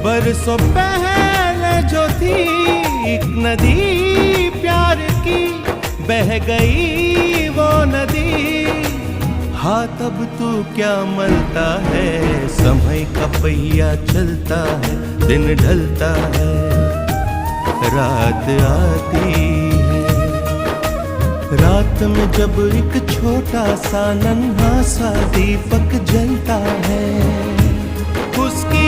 बरसों पहले जो थी एक नदी प्यार की, बह गई वो नदी। हाँ तब तू क्या मलता है, समय का पहिया चलता है, दिन ढलता है, रात आती है। रात में जब एक छोटा सा नन्हा सा दीपक जलता है, उसकी